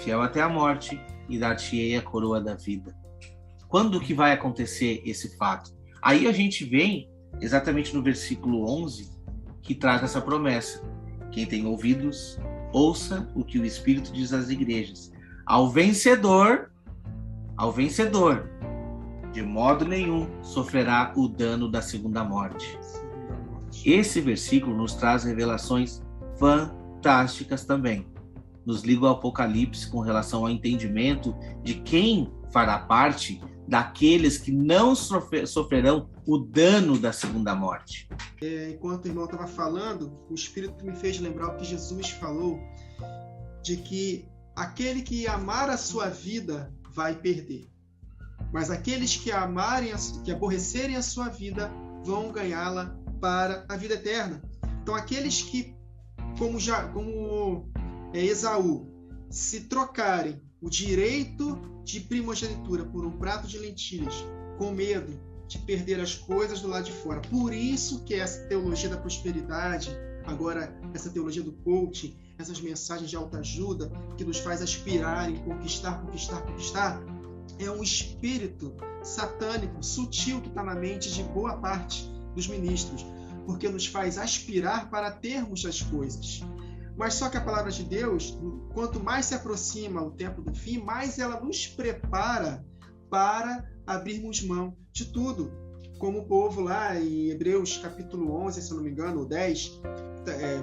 fiel até a morte e dar-te-ei a coroa da vida. Quando que vai acontecer esse fato? Aí a gente vem exatamente no versículo 11, que traz essa promessa. Quem tem ouvidos, ouça o que o Espírito diz às igrejas. Ao vencedor, de modo nenhum sofrerá o dano da segunda morte. Esse versículo nos traz revelações fantásticas também. Nos liga ao Apocalipse com relação ao entendimento de quem fará parte daqueles que não sofrerão o dano da segunda morte. Enquanto o irmão estava falando, o Espírito me fez lembrar o que Jesus falou, de que aquele que amar a sua vida vai perder, mas aqueles que aborrecerem a sua vida vão ganhá-la para a vida eterna. Então aqueles que, como Esaú, se trocarem o direito de primogenitura por um prato de lentilhas, com medo de perder as coisas do lado de fora. Por isso que essa teologia da prosperidade, agora essa teologia do coaching, essas mensagens de autoajuda que nos faz aspirar em conquistar, é um espírito satânico, sutil, que está na mente de boa parte dos ministros, porque nos faz aspirar para termos as coisas. Mas só que a palavra de Deus, quanto mais se aproxima o tempo do fim, mais ela nos prepara para abrirmos mão de tudo. Como o povo lá em Hebreus capítulo 11, se eu não me engano, ou 10,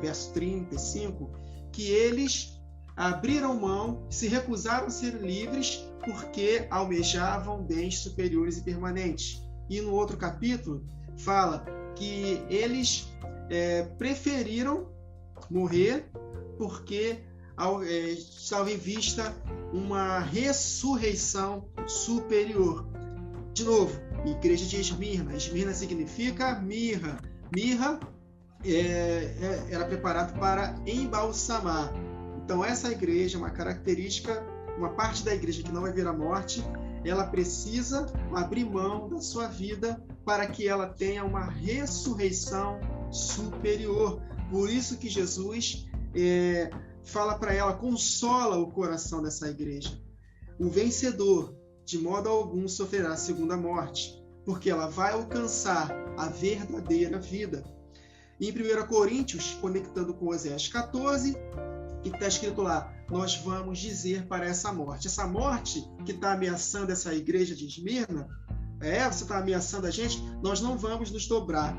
verso 35, que eles abriram mão, se recusaram a ser livres porque almejavam bens superiores e permanentes. E no outro capítulo fala que eles preferiram morrer porque estava em vista uma ressurreição superior. De novo, igreja de Esmirna. Esmirna significa mirra. Mirra era preparado para embalsamar. Então essa igreja, uma característica, uma parte da igreja que não vai ver a morte, ela precisa abrir mão da sua vida para que ela tenha uma ressurreição superior. Por isso que Jesus fala para ela, consola o coração dessa igreja. O vencedor, de modo algum, sofrerá a segunda morte, porque ela vai alcançar a verdadeira vida. Em 1 Coríntios, conectando com Oséias 14, que está escrito lá, nós vamos dizer para essa morte que está ameaçando essa igreja de Esmirna, você está ameaçando a gente, nós não vamos nos dobrar,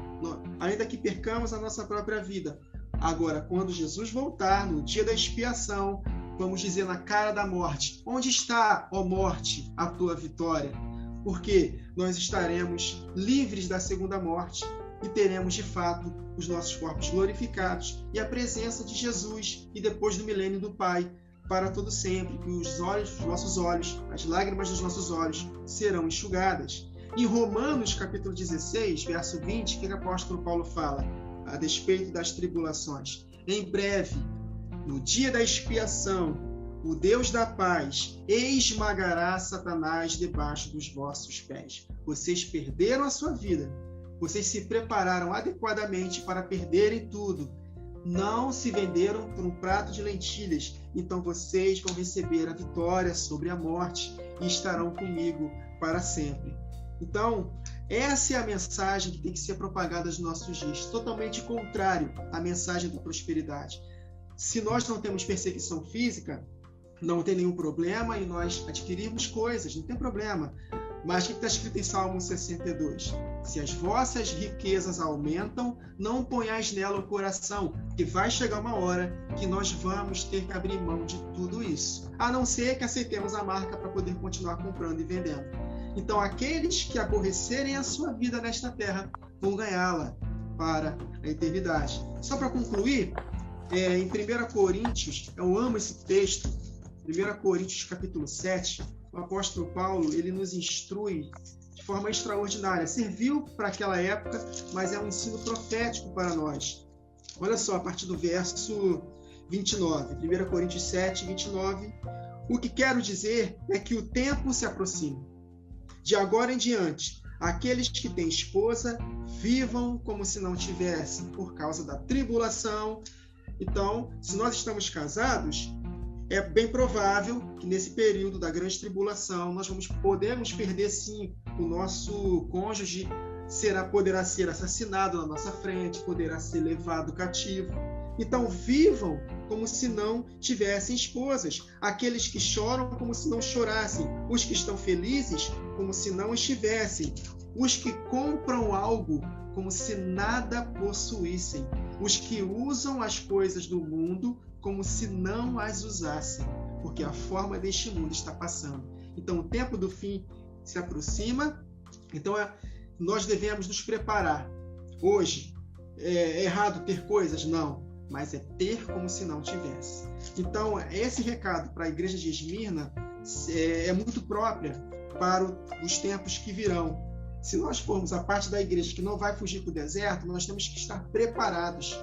ainda que percamos a nossa própria vida. Agora, quando Jesus voltar, no dia da expiação, vamos dizer na cara da morte, onde está, ó morte, a tua vitória? Porque nós estaremos livres da segunda morte e teremos, de fato, os nossos corpos glorificados e a presença de Jesus e depois do milênio do Pai, para todo sempre, que os nossos olhos, as lágrimas dos nossos olhos serão enxugadas. Em Romanos, capítulo 16, verso 20, que o apóstolo Paulo fala a despeito das tribulações? Em breve, no dia da expiação, o Deus da paz esmagará Satanás debaixo dos vossos pés. Vocês perderam a sua vida. Vocês se prepararam adequadamente para perderem tudo. Não se venderam por um prato de lentilhas. Então vocês vão receber a vitória sobre a morte e estarão comigo para sempre. Então, essa é a mensagem que tem que ser propagada nos nossos dias, totalmente contrário à mensagem da prosperidade. Se nós não temos perseguição física, não tem nenhum problema em nós adquirirmos coisas, não tem problema. Mas o que está escrito em Salmo 62? Se as vossas riquezas aumentam, não ponhais nela o coração, porque vai chegar uma hora que nós vamos ter que abrir mão de tudo isso, a não ser que aceitemos a marca para poder continuar comprando e vendendo. Então, aqueles que aborrecerem a sua vida nesta terra vão ganhá-la para a eternidade. Só para concluir, em 1 Coríntios, eu amo esse texto, 1 Coríntios capítulo 7, o apóstolo Paulo, ele nos instrui de forma extraordinária. Serviu para aquela época, mas é um ensino profético para nós. Olha só, a partir do verso 29, 1 Coríntios 7, 29, o que quero dizer é que o tempo se aproxima. De agora em diante, aqueles que têm esposa, vivam como se não tivessem, por causa da tribulação. Então, se nós estamos casados, é bem provável que nesse período da grande tribulação nós podemos perder sim o nosso cônjuge, poderá ser assassinado na nossa frente, poderá ser levado cativo. Então vivam como se não tivessem esposas, aqueles que choram como se não chorassem, os que estão felizes como se não estivessem, os que compram algo como se nada possuíssem, os que usam as coisas do mundo como se não as usassem, porque a forma deste mundo está passando. Então o tempo do fim se aproxima, então nós devemos nos preparar. Hoje, é errado ter coisas? Não, mas é ter como se não tivesse. Então esse recado para a igreja de Esmirna é muito própria para os tempos que virão. Se nós formos a parte da igreja que não vai fugir para o deserto, nós temos que estar preparados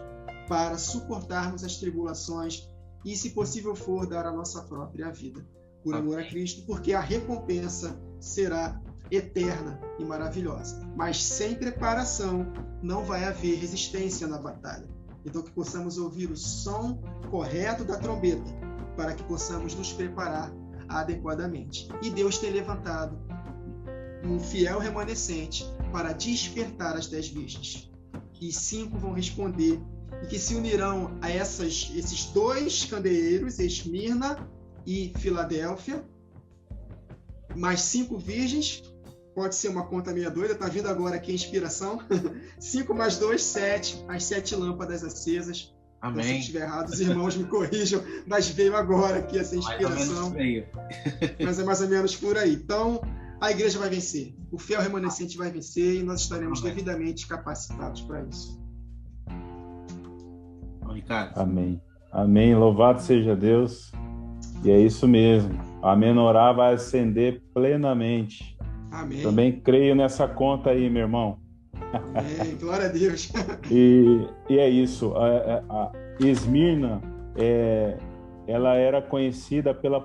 para suportarmos as tribulações e, se possível for, dar a nossa própria vida por amor a Cristo, porque a recompensa será eterna e maravilhosa. Mas sem preparação não vai haver resistência na batalha. Então que possamos ouvir o som correto da trombeta para que possamos nos preparar adequadamente. E Deus tem levantado um fiel remanescente para despertar as 10 virgens. E 5 vão responder e que se unirão a esses 2 candeeiros, Esmirna e Filadélfia, mais 5 virgens. Pode ser uma conta meia doida, tá vindo agora aqui a inspiração. 5 mais 2, 7, as 7 lâmpadas acesas. Amém. Se eu estiver errado, os irmãos me corrijam, mas veio agora aqui essa inspiração. Mas é mais ou menos por aí. Então, a igreja vai vencer, o fiel remanescente vai vencer e nós estaremos devidamente capacitados para isso. Ricardo. Amém. Amém. Louvado seja Deus. E é isso mesmo. A menorá vai ascender plenamente. Amém. Também creio nessa conta aí, meu irmão. Amém. Glória a Deus. E é isso. A Esmirna, ela era conhecida pela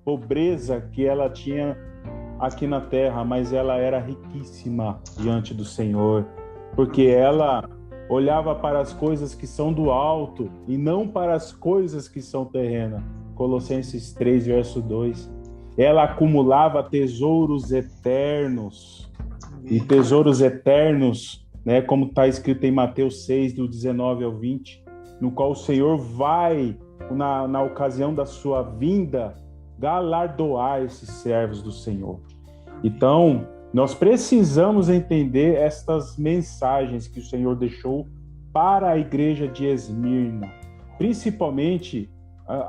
pobreza que ela tinha aqui na terra, mas ela era riquíssima diante do Senhor, porque ela olhava para as coisas que são do alto e não para as coisas que são terrenas. Colossenses 3, verso 2. Ela acumulava tesouros eternos. E tesouros eternos, né, como está escrito em Mateus 6, do 19 ao 20, no qual o Senhor vai, na ocasião da sua vinda, galardoar esses servos do Senhor. Então, nós precisamos entender estas mensagens que o Senhor deixou para a igreja de Esmirna, principalmente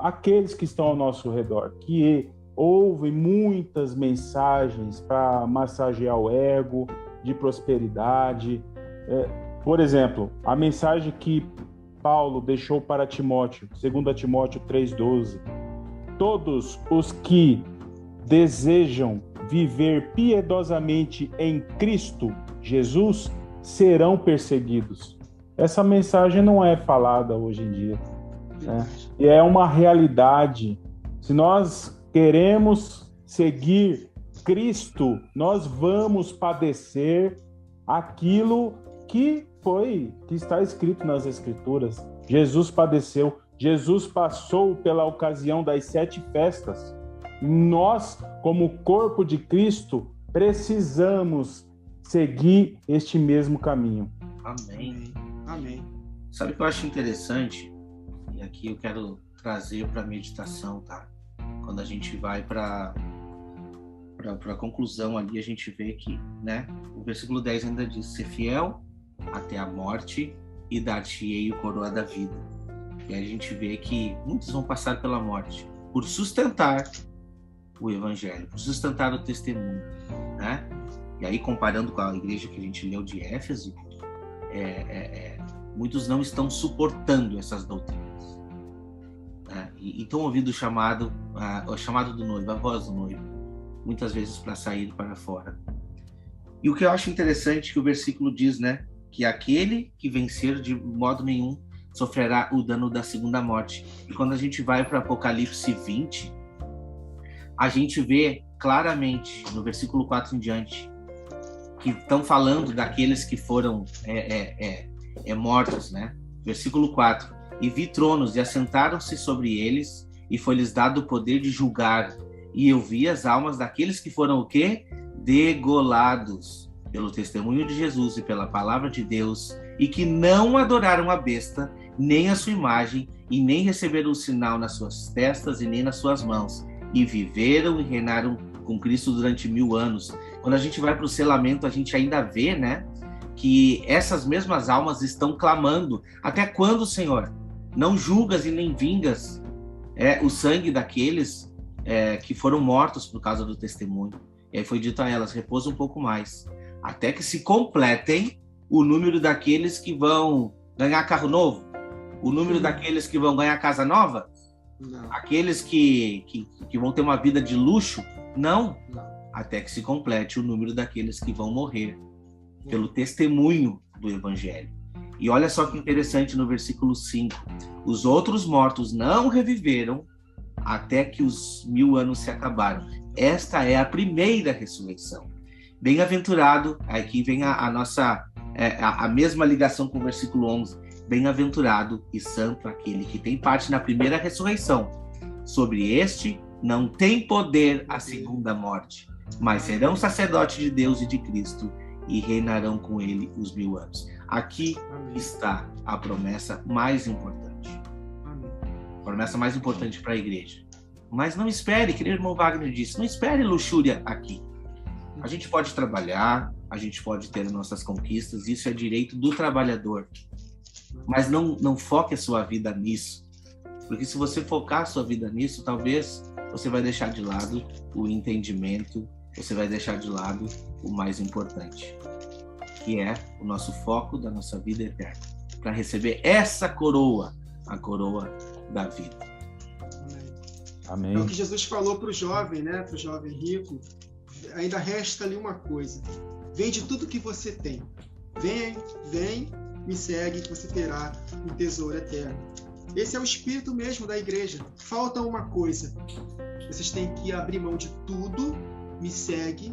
aqueles que estão ao nosso redor, que ouvem muitas mensagens para massagear o ego, de prosperidade. Por exemplo, a mensagem que Paulo deixou para Timóteo, 2 Timóteo 3,12. Todos os que desejam viver piedosamente em Cristo Jesus serão perseguidos. Essa mensagem não é falada hoje em dia, né? E é uma realidade. Se nós queremos seguir Cristo, nós vamos padecer aquilo que está escrito nas Escrituras. Jesus padeceu, Jesus passou pela ocasião das 7 festas. Nós, como corpo de Cristo, precisamos seguir este mesmo caminho. Amém. Amém. Sabe o que eu acho interessante? E aqui eu quero trazer para a meditação, tá? Quando a gente vai para a conclusão ali, a gente vê que, né, o versículo 10 ainda diz: ser fiel até a morte e dar-te-ei o coroa da vida. E aí a gente vê que muitos vão passar pela morte por sustentar o evangelho, por sustentar o testemunho, né? E aí, comparando com a igreja que a gente leu de Éfeso, muitos não estão suportando essas doutrinas, né? E estão ouvindo o chamado do noivo, a voz do noivo, muitas vezes para sair para fora. E o que eu acho interessante é que o versículo diz, né, que aquele que vencer de modo nenhum sofrerá o dano da segunda morte. E quando a gente vai para Apocalipse 20, a gente vê claramente, no versículo 4 em diante, que estão falando daqueles que foram mortos, né? Versículo 4: e vi tronos, e assentaram-se sobre eles, e foi-lhes dado o poder de julgar. E eu vi as almas daqueles que foram o quê? Degolados pelo testemunho de Jesus e pela palavra de Deus, e que não adoraram a besta, nem a sua imagem, e nem receberam o sinal nas suas testas e nem nas suas mãos, e viveram e reinaram com Cristo durante 1000 anos. Quando a gente vai para o selamento, a gente ainda vê, né, que essas mesmas almas estão clamando: até quando, Senhor? Não julgas e nem vingas o sangue daqueles que foram mortos por causa do testemunho. E aí foi dito a elas: repousa um pouco mais, até que se completem o número daqueles que vão ganhar carro novo, o número daqueles que vão ganhar casa nova, aqueles que vão ter uma vida de luxo. Não, até que se complete o número daqueles que vão morrer pelo testemunho do Evangelho. E olha só que interessante no versículo 5. Os outros mortos não reviveram até que os 1000 anos se acabaram. Esta é a primeira ressurreição. Bem-aventurado, aqui vem a nossa, a mesma ligação com o versículo 11. Bem-aventurado e santo aquele que tem parte na primeira ressurreição. Sobre este não tem poder a segunda morte, mas serão sacerdotes de Deus e de Cristo e reinarão com ele os 1000 anos. Aqui está a promessa mais importante. A promessa mais importante para a igreja. Mas não espere, que o irmão Wagner disse, não espere luxúria aqui. A gente pode trabalhar, a gente pode ter nossas conquistas, isso é direito do trabalhador. Mas não foque a sua vida nisso. Porque se você focar a sua vida nisso, talvez você vai deixar de lado o entendimento, você vai deixar de lado o mais importante, que é o nosso foco da nossa vida eterna, para receber essa coroa, a coroa da vida. Amém. É o que Jesus falou para o jovem, né? Para o jovem rico. Ainda resta ali uma coisa: vende tudo que você tem, vem, me segue, que você terá um tesouro eterno. Esse é o espírito mesmo da igreja. Falta uma coisa: vocês têm que abrir mão de tudo, me segue,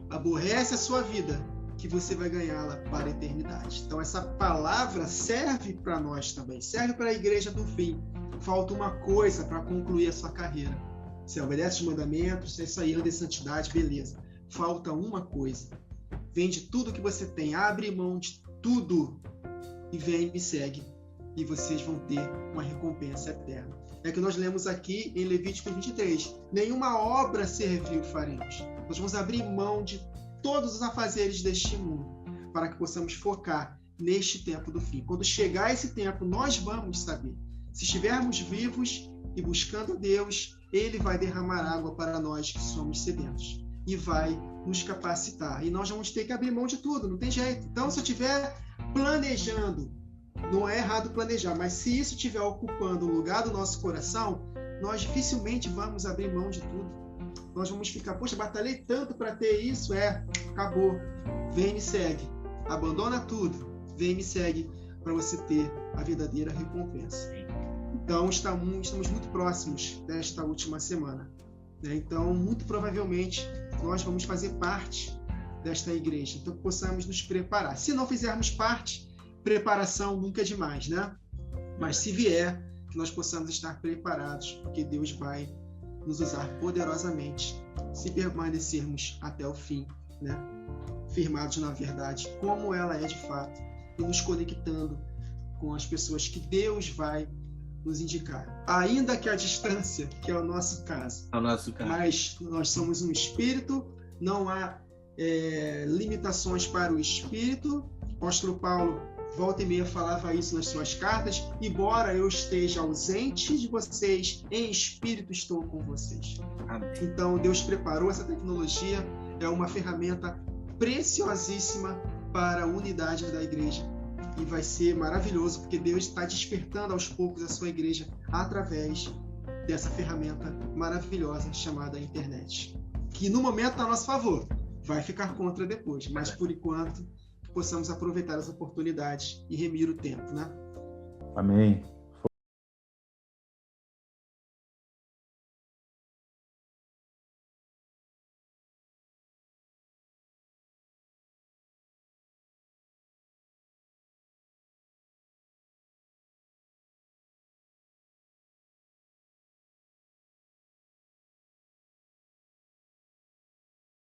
aborrece a sua vida, que você vai ganhá-la para a eternidade. Então essa palavra serve para nós também, serve para a igreja do fim. Falta uma coisa para concluir a sua carreira. Você obedece os mandamentos, é isso aí, anda em santidade, beleza. Falta uma coisa: vende tudo que você tem, abre mão de tudo e vem, me segue, e vocês vão ter uma recompensa eterna. É que nós lemos aqui em Levítico 23: nenhuma obra servil faremos. Nós vamos abrir mão de todos os afazeres deste mundo para que possamos focar neste tempo do fim. Quando chegar esse tempo, nós vamos saber. Se estivermos vivos e buscando Deus, Ele vai derramar água para nós que somos sedentos e vai nos capacitar. E nós vamos ter que abrir mão de tudo, não tem jeito. Então, se eu estiver planejando, não é errado planejar, mas se isso estiver ocupando o lugar do nosso coração, nós dificilmente vamos abrir mão de tudo. Nós vamos ficar, poxa, batalhei tanto para ter isso, acabou. Vem, me segue. Abandona tudo. Vem, me segue, para você ter a verdadeira recompensa. Então, estamos muito próximos desta última semana, né? Então, muito provavelmente, nós vamos fazer parte desta igreja. Então, que possamos nos preparar. Se não fizermos parte, preparação nunca é demais, né? Mas se vier, que nós possamos estar preparados, porque Deus vai nos usar poderosamente se permanecermos até o fim, né? Firmados na verdade, como ela é de fato, e nos conectando com as pessoas que Deus vai nos indicar. Ainda que a distância, que é o nosso caso. Mas nós somos um espírito, não há limitações para o espírito. O apóstolo Paulo, volta e meia, falava isso nas suas cartas: embora eu esteja ausente de vocês, em espírito estou com vocês. Amém. Então Deus preparou essa tecnologia, é uma ferramenta preciosíssima para a unidade da igreja. E vai ser maravilhoso, porque Deus está despertando aos poucos a sua igreja através dessa ferramenta maravilhosa chamada internet. Que no momento está a nosso favor, vai ficar contra depois, mas por enquanto possamos aproveitar as oportunidades e remir o tempo, né? Amém.